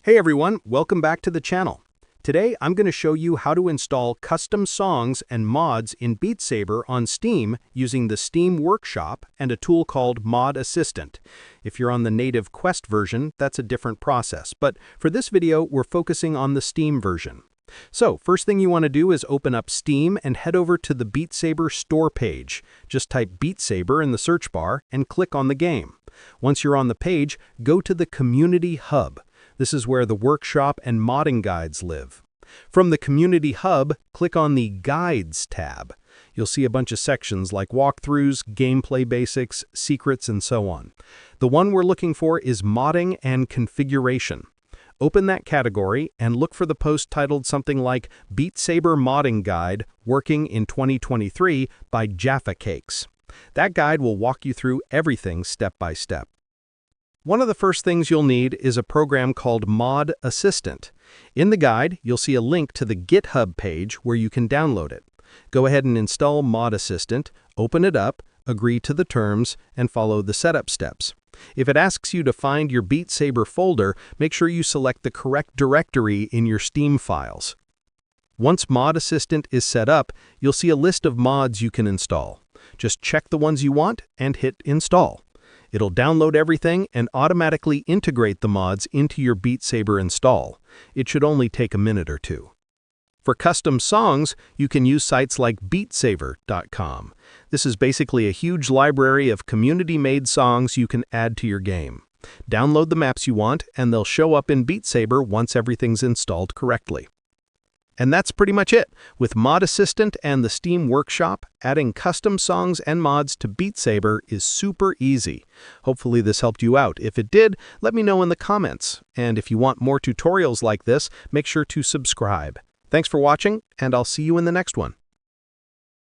Hey everyone, welcome back to the channel. Today I'm going to show you how to install custom songs and mods in Beat Saber on Steam using the Steam Workshop and a tool called Mod Assistant. If you're on the native Quest version, that's a different process, but for this video we're focusing on the Steam version. So, first thing you want to do is open up Steam and head over to the Beat Saber store page. Just type Beat Saber in the search bar and click on the game. Once you're on the page, go to the Community Hub. This is where the workshop and modding guides live. From the Community Hub, click on the Guides tab. You'll see a bunch of sections like walkthroughs, gameplay basics, secrets, and so on. The one we're looking for is Modding and Configuration. Open that category and look for the post titled something like Beat Saber Modding Guide Working in 2023 by Jaffa Cakes. That guide will walk you through everything step by step. One of the first things you'll need is a program called Mod Assistant. In the guide, you'll see a link to the GitHub page where you can download it. Go ahead and install Mod Assistant, open it up, agree to the terms, and follow the setup steps. If it asks you to find your Beat Saber folder, make sure you select the correct directory in your Steam files. Once Mod Assistant is set up, you'll see a list of mods you can install. Just check the ones you want and hit Install. It'll download everything and automatically integrate the mods into your Beat Saber install. It should only take a minute or two. For custom songs, you can use sites like beatsaber.com. This is basically a huge library of community-made songs you can add to your game. Download the maps you want, and they'll show up in Beat Saber once everything's installed correctly. And that's pretty much it. With Mod Assistant and the Steam Workshop, adding custom songs and mods to Beat Saber is super easy. Hopefully this helped you out. If it did, let me know in the comments. And if you want more tutorials like this, make sure to subscribe. Thanks for watching, and I'll see you in the next one.